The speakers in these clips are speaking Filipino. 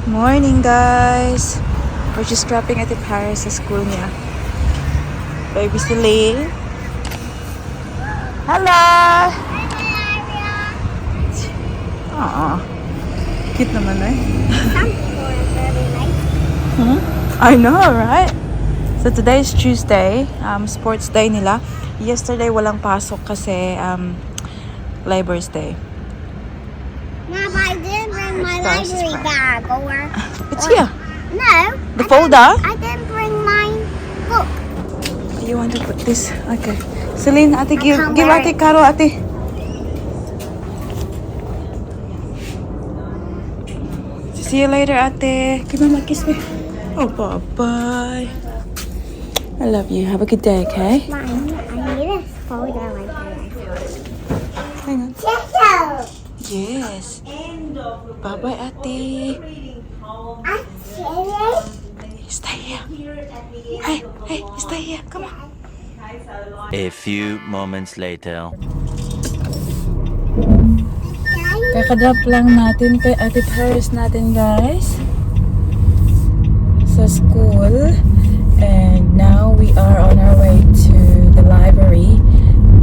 Morning, guys. We're just dropping at Paris sa school niya. Baby Celine. Hello! Aww. Cute naman eh. I know, right? So today is Tuesday. Sports day nila. Yesterday walang pasok kasi Labor's Day. Mom, I didn't bring my library bag, or... It's here. No. The folder? I didn't bring my book. You want to put this? Okay. Celine, ate, give can't wear ate Caro, ate. See you later, ate. Give me a kiss, me. Oh, bye-bye. I love you. Have a good day, okay? Mom, I need a folder like that. Hang on. Chesto! Yes. Bye-bye, ate. Stay here. Hey, stay here. Come on. A few moments later. Kakadrop lang natin kay Ate Paris natin, guys, sa school. And now we are on our way to the library.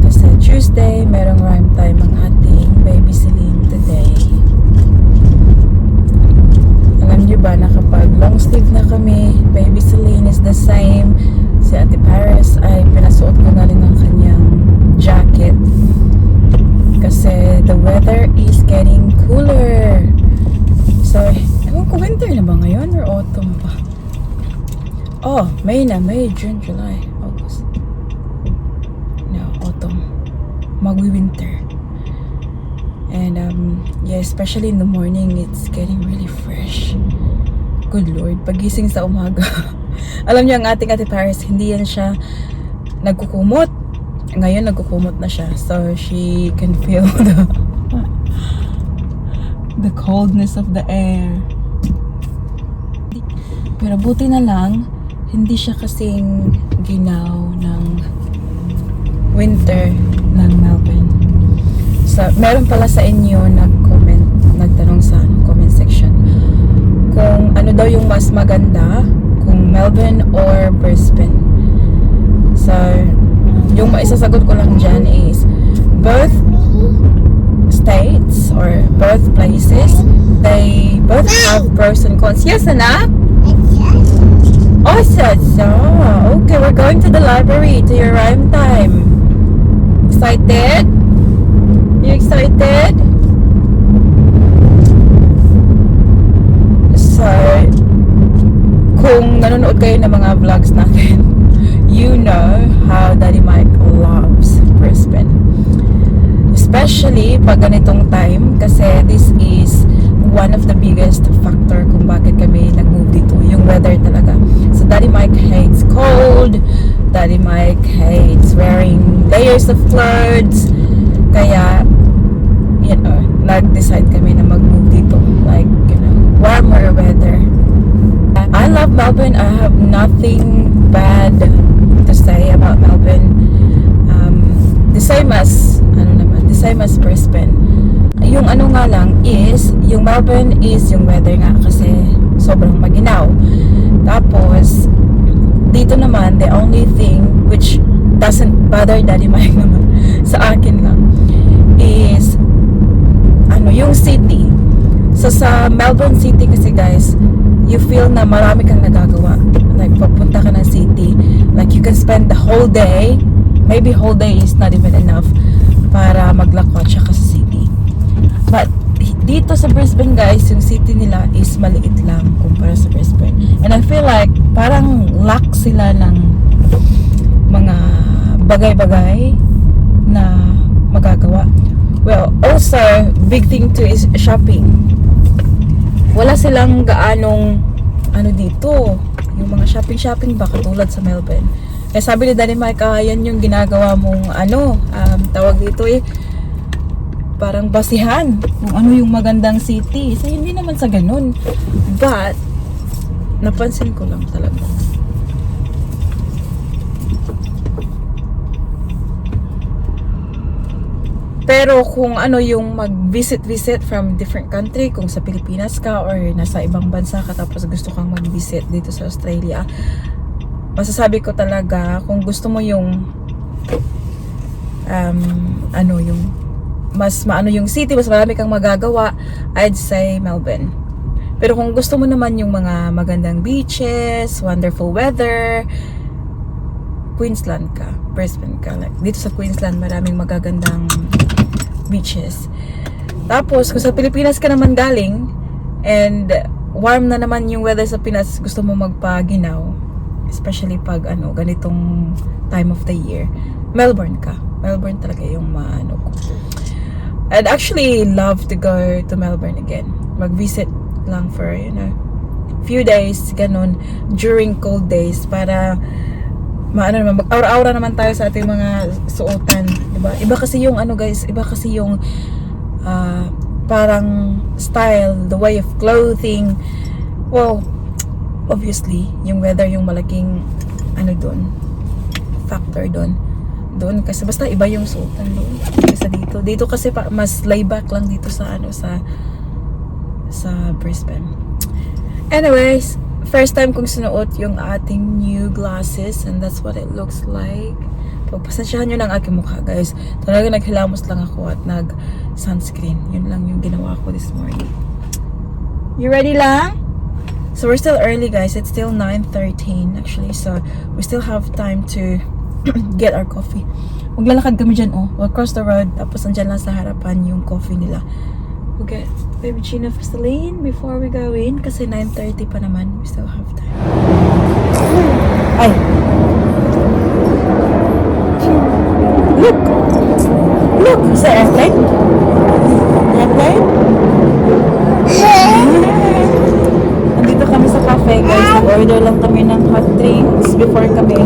Kasi Tuesday, merong rhyme time ang ating baby Celine today. Alam nyo ba na kapag long sleeve na kami, baby Celine is the same. Si Ate Paris ay pinasuot ko na rin ang kanyang jacket. Kasi the weather is getting cooler. So, ewan ko, winter na ba ngayon or autumn pa? Oh, May, June, July, August. No, autumn. Magwi-winter. And yeah, especially in the morning, it's getting really fresh. Good Lord, pagising sa umaga. Alam niyo, ang ating Ate Paris, hindi yan siya nagkukumot. Ngayon nagkukumot na siya, so she can feel the coldness of the air. Pero buti na lang, hindi siya kasing ginaw ng winter ng Melbourne. So, meron pala sa inyo nagtanong sa comment section kung ano daw yung mas maganda, kung Melbourne or Brisbane. So, yung maisasagot ko lang dyan is both states or both places, they both have pros and cons. Yes, anak? Oh, so. Okay, we're going to the library to your rhyme time. Excited? You excited? So, kung nanonood kayo ng mga vlogs natin, you know how Daddy Mike loves Brisbane. Especially pag ganitong time, kasi this is one of the biggest factor kung bakit kami nag-move dito. Yung weather talaga. So Daddy Mike hates cold. Daddy Mike hates wearing layers of clothes. Kaya, you know, nag-decide kami na mag-move dito. Like, you know, warmer weather. I love Melbourne. I have nothing bad to say about Melbourne. The same as Brisbane. Yung ano nga lang is, yung Melbourne is yung weather nga kasi sobrang maginaw. Tapos dito naman, the only thing which doesn't bother Daddy Mike naman sa akin lang is yung city. So sa Melbourne City kasi, guys, you feel na marami kang nagagawa. Like, pagpunta ka ng city, like, you can spend the whole day, maybe whole day is not even enough para maglakwat siya sa city. But, dito sa Brisbane, guys, yung city nila is maliit lang kumpara sa Brisbane. And I feel like, parang lack sila ng mga bagay-bagay na magagawa. Well, also, big thing too is shopping. Wala silang gaanong dito, yung mga shopping ba katulad sa Melbourne. Kaya sabi ni Daddy Mike, yan yung ginagawa mong tawag dito parang basihan kung ano yung magandang city. So hindi naman sa ganun, but napansin ko lang talaga. Pero kung ano yung mag-visit from different country, kung sa Pilipinas ka or nasa ibang bansa ka tapos gusto kang mag-visit dito sa Australia, masasabi ko talaga kung gusto mo yung yung mas maano yung city, mas marami kang magagawa, I'd say Melbourne. Pero kung gusto mo naman yung mga magandang beaches, wonderful weather, Queensland ka, Brisbane ka. Like, dito sa Queensland, maraming magagandang beaches. Tapos, kung sa Pilipinas ka naman galing, and warm na naman yung weather sa Pinas, gusto mo magpaginaw, especially pag ganitong time of the year, Melbourne ka. Melbourne talaga yung maano ko. I'd actually love to go to Melbourne again. Mag-visit lang for, few days, ganun, during cold days, para mag-aura-aura naman tayo sa ating mga suotan, diba? Iba kasi yung guys, iba kasi yung parang style, the way of clothing. Well, obviously, yung weather yung malaking factor doon kasi basta iba yung suotan doon kaysa dito kasi mas layback lang dito sa sa Brisbane. Anyways, first time kong sinuot yung ating new glasses and that's what it looks like. Pagpasensyahan nyo ng aking mukha, guys. Talaga naghilamos lang ako at nag-sunscreen. Yun lang yung ginawa ko this morning. You ready lang? So we're still early, guys. It's still 9:13 actually. So we still have time to get our coffee. Maglalakad kami dyan, We'll cross the road. Tapos andyan lang sa harapan yung coffee nila. We'll get cappuccino for Celine before we go in kasi 9:30 pa naman. We still have time. Ay! Look! Look! Is that airplane? Airplane? Nandito kami sa cafe, guys. Nag-order lang kami ng hot drinks before kami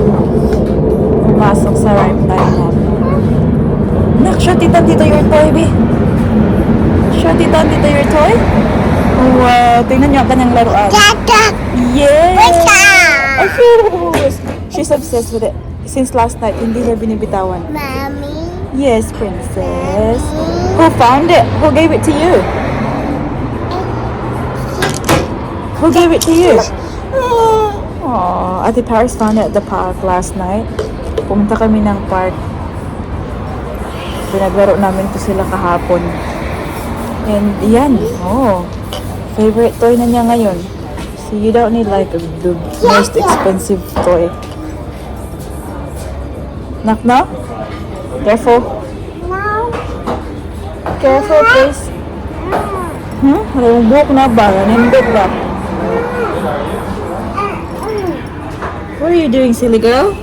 pumasok sa rhyme time namin. Nak, show tita dito your toy, be. Show tita dito your toy. Oh, wow. Tingnan niyo ang kanyang laruan. Yes! Oh, she's obsessed with it. Since last night, hindi niya binibitawan. Mommy. Yes, princess. Who found it? Who gave it to you? Who gave it to you? Oh, Ate Paris found it at the park last night. Pumunta kami ng park. Pinaglaro namin to sila kahapon. And yan, favorite toy na niya ngayon. So you don't need like the most expensive toy. Knock knock? Careful. No. Careful, please. Yung buhok na ba? Nanindot ba? What are you doing, silly girl?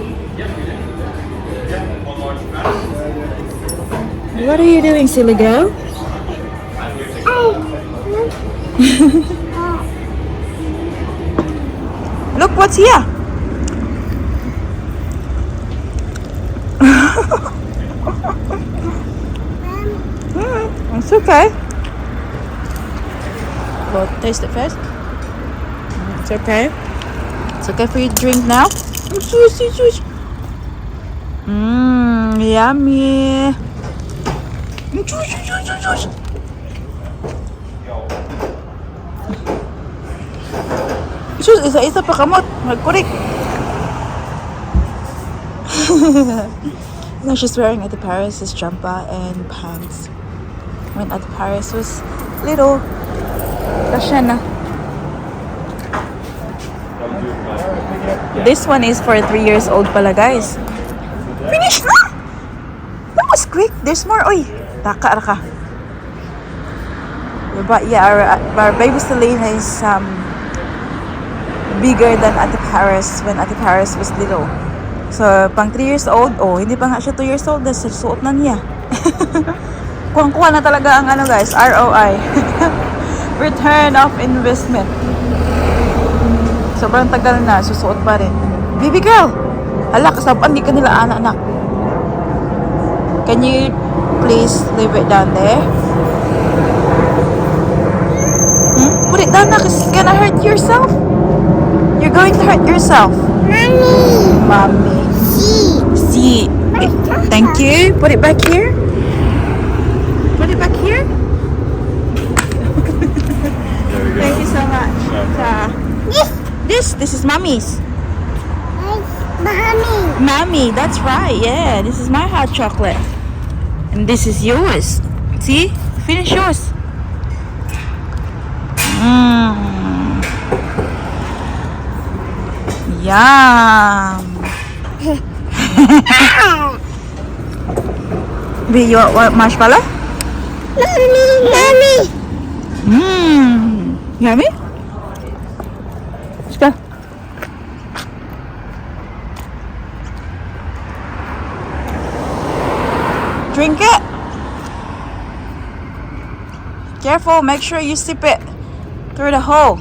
What are you doing, silly girl? Look what's here. It's okay. Well, taste it first. It's okay. It's okay for you to drink now. Yummy. Sus, isa-isa pa kamot. Magkurik. Now she's wearing Ate Paris' jumper and pants. When Ate Paris was little, kasya na. This one is for 3 years old pala, guys. Finish na! That was quick. There's more. Oy, raka. But yeah, our baby Celine is bigger than Ate Paris when Ate Paris was little. So, pang 3 years old, hindi pa nga siya 2 years old, dahil suot na niya. Kuha na talaga ang guys, ROI. Return of investment. Sobrang tagal na, susuot pa rin. Baby girl! Hala, kasapan, di ka nila anak. Can you please leave it down there? Put it down na, because it's gonna hurt yourself. You're going to hurt yourself. Mommy. See. Thank you. Put it back here. This is mommy's. Mommy. Mommy, that's right. Yeah, this is my hot chocolate. And this is yours. See? Finish yours. Yum. Do you want marshmallow? Mommy. Yummy? Let's go. Drink it. Careful, make sure you sip it through the hole.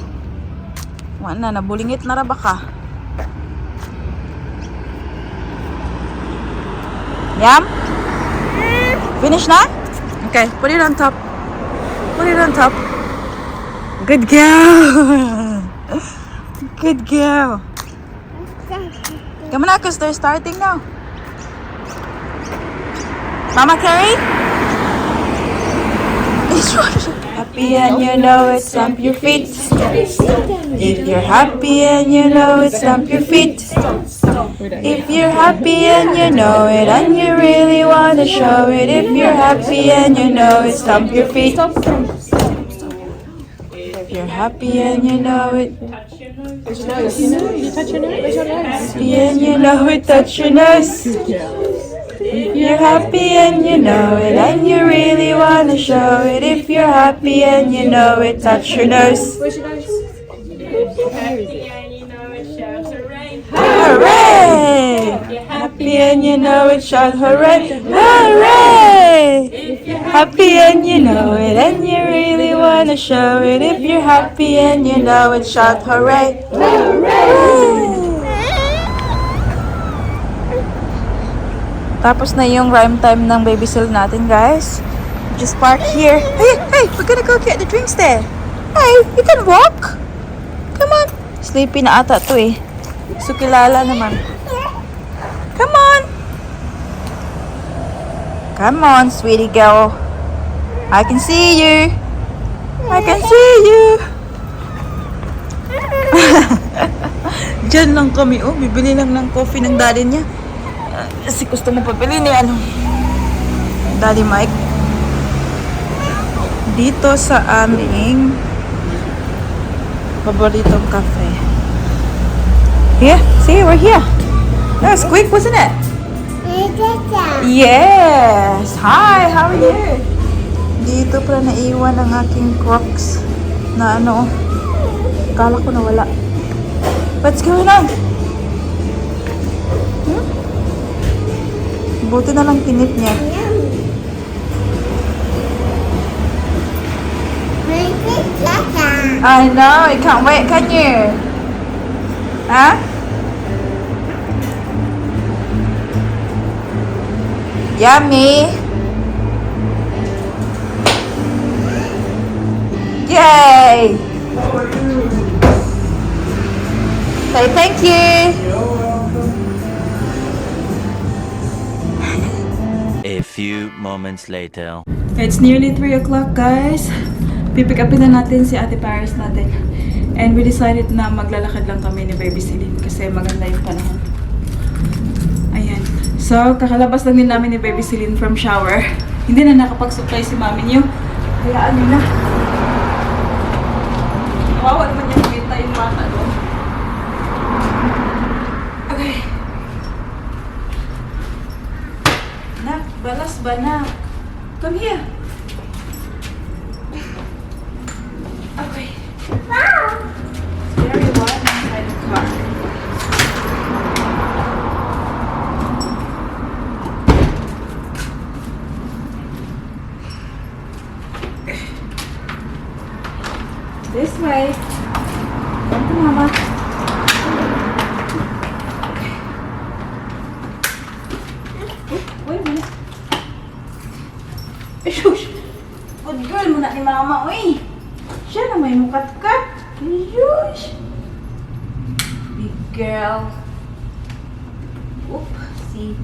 Wala na, nabulingit na ra baka. Yum? Finish na? Okay, put it on top. Put it on top. Good girl. Good girl. Come on, because they're starting now. Mama Carrie? Happy and you know it, stamp your feet. If you're happy and you know it, stamp your feet. If you're happy and you know it, and you really want to show it. If you're happy and you know it, stamp your feet. If you're happy and you know it, happy and you know it, touch your nose. If you're happy and you know it, and you really want to show it. If you're happy and you know it, touch your nose. Hooray! Happy and you know it, shout hooray! Hooray! Happy and you know it, and you really want to show it. If you're happy and you know it, shout hooray! Hooray! Tapos na yung rhyme time ng baby seal natin, guys. Just park here. Hey, we're gonna go get the drinks there. Hey, you can walk. Come on. Sleepy na ata to eh. So kilala naman. Come on. Come on, sweetie girl. I can see you. I can see you. Diyan lang kami, oh. Bibili lang ng coffee ng daddy niya. Kasi gusto mo pabili ni Daddy Mike dito sa aming paboritong cafe. Here, see, we're here. That was quick, wasn't it? Yes. Hi, how are you? Dito pala naiwan ang aking Crocs na akala ko nawala. What's going on? Buti na lang kinip niya. I know, you can't wait, can you? Huh? Yummy! Yay! Say thank you! A few moments later. It's nearly 3 o'clock, guys. Pipick upin na natin si Ate Paris natin. And we decided na maglalakad lang kami ni Baby Celine kasi maganda yung panahon. Ayan. So, kakalabas lang din namin ni Baby Celine from shower. Hindi na nakapag-supply si mami niyo. Hayaan niyo na. Kawawa naman niya kumita yung bata doon. Okay. Nak, balas ba na? Come here. Okay. Wow. It's very warm inside the car. This way. Come to Mama. Okay. Wait a minute. Shush! Good girl muna ni Mama, uy! Siya na may mukat-kat. Shush! Big girl. Oopsie.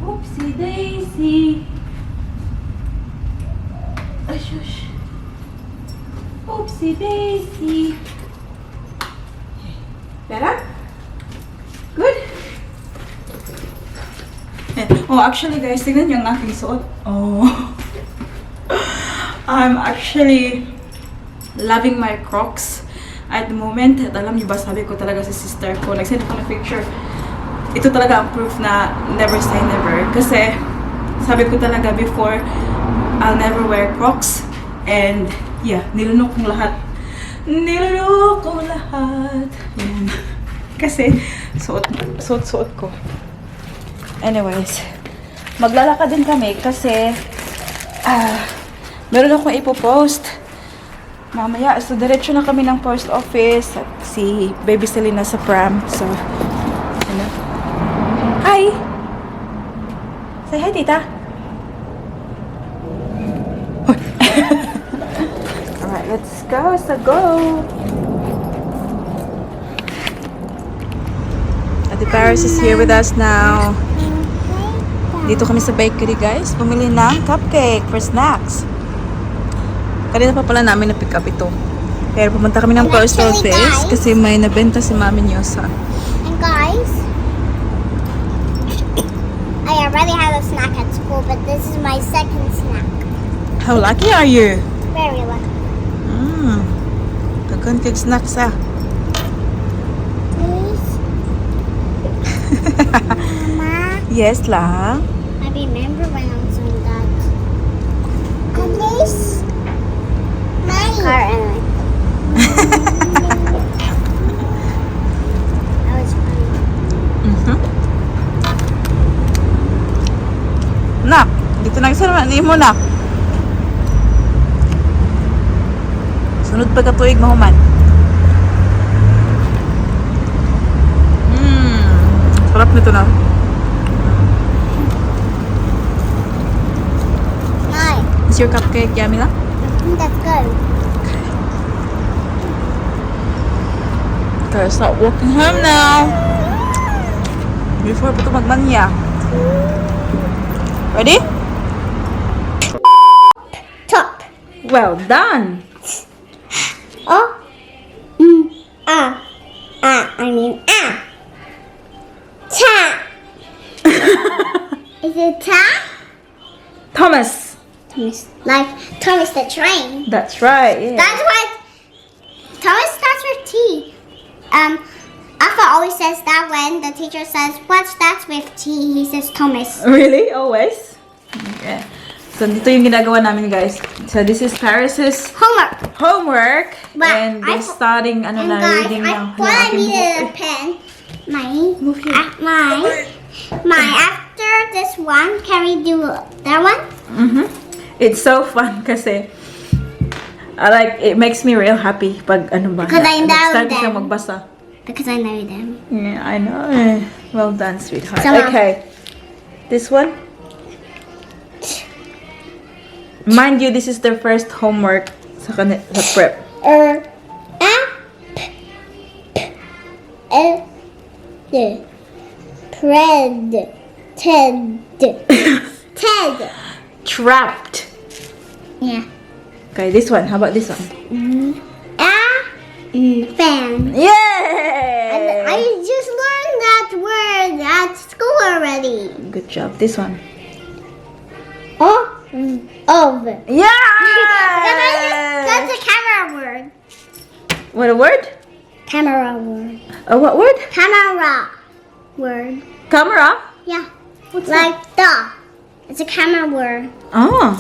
Oopsie daisy. Ay, shush. Oopsie daisy. Better? Good? Oh, actually guys, tignan yung aking suot. Oh. I'm actually loving my Crocs at the moment. At alam niyo ba, sabi ko talaga sa sister ko, nag-send ako ng picture. Ito talaga ang proof na never say never. Kasi sabi ko talaga before, I'll never wear Crocs. And yeah, nilunok kong lahat. Nilunok ko lahat. Yan. Kasi suot ko. Anyways, maglalakad din kami kasi meron akong ipopost mamaya. So, diretso na kami ng post office at si Baby Selena sa pram. So, ano? Hi! Say hi, tita! Alright, let's go! So, go! Ate Paris is here with us now. Dito kami sa bakery, guys. Bumili ng cupcake for snacks. Kanina pa pala namin na-pick up ito. Pero pumunta kami ng post office kasi may nabenta si Mami niyo sa... And guys, I already had a snack at school, but this is my second snack. How lucky are you? Very lucky. Dagan kag snacks ah. Please? Mama? Yes lang. I remember when I was doing that. At least, my car anyway. That was funny. Nak, dito na isa naman. Hindi mo, nak. Sunod pa katuig mahuman. Sarap nito na. Is your cupcake yummy na? That's good. Okay, start walking home now. Before pa ito magmanya. Ready? Top. Well done. Oh. I mean, Ta. Is it ta? Thomas. Thomas. Like Thomas the train. That's right. Yeah. That's what Thomas starts with T. Alpha always says that when the teacher says what starts with T, he says Thomas. Really? Always? Yeah. So, dito yung ginagawa namin, guys. So, this is Paris's homework. But And they're starting, And na, guys, reading I now. thought I needed a pen. Move here. After this one, can we do that one? It's so fun kasi it makes me real happy pag ano ba. Because I know start them. siya magbasa. Because I know them. Yeah, I know. Well done, sweetheart. So, okay. This one. Mind you, this is their first homework sa prep. Ted. Trapped. Yeah. Okay, this one. How about this one? Fan. Yay! I just learned that word at school already. Good job. This one. Of. Yeah! That's a camera word. What a word? Camera word. A what word? Camera word. Camera? Yeah. What's Like the. It's a camera word. Oh.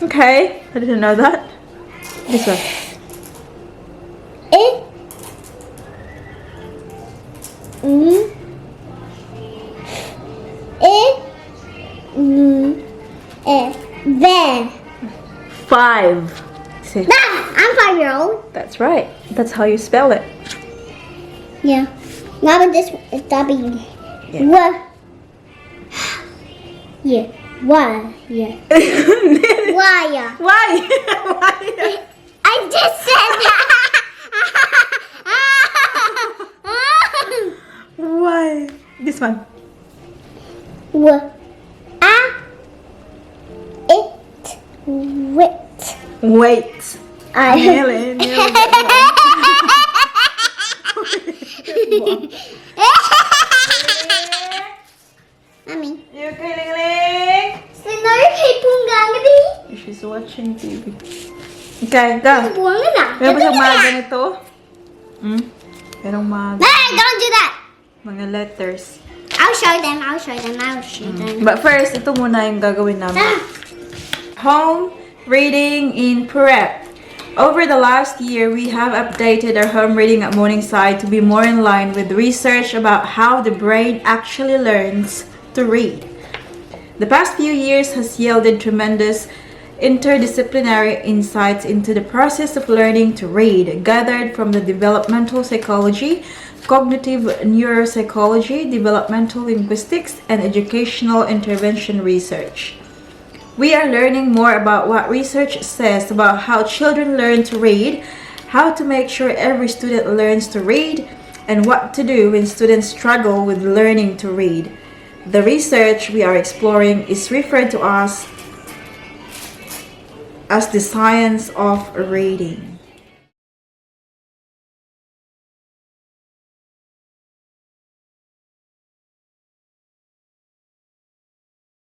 Okay. I didn't know that. This one. It. There. 5. See. I'm 5-year-old. That's right. That's how you spell it. Yeah. Now with this is W. Yeah. What? Yeah. Why? Yeah. Why? Yeah. Why? Why? I just said that. Why? This one. Wait. Wait. Nearly. Okay, go. Buwan na. Meron ba siyang mga ganito? Merong mga, Hey, don't do that. mga letters. I'll show them. I'll show them. I'll show them. But first, ito muna yung gagawin namin. Home reading in prep. Over the last year, we have updated our home reading at Morningside to be more in line with research about how the brain actually learns to read. The past few years has yielded tremendous interdisciplinary insights into the process of learning to read, gathered from the developmental psychology, cognitive neuropsychology, developmental linguistics, and educational intervention research. We are learning more about what research says about how children learn to read, how to make sure every student learns to read, and what to do when students struggle with learning to read. The research we are exploring is referred to as the science of reading.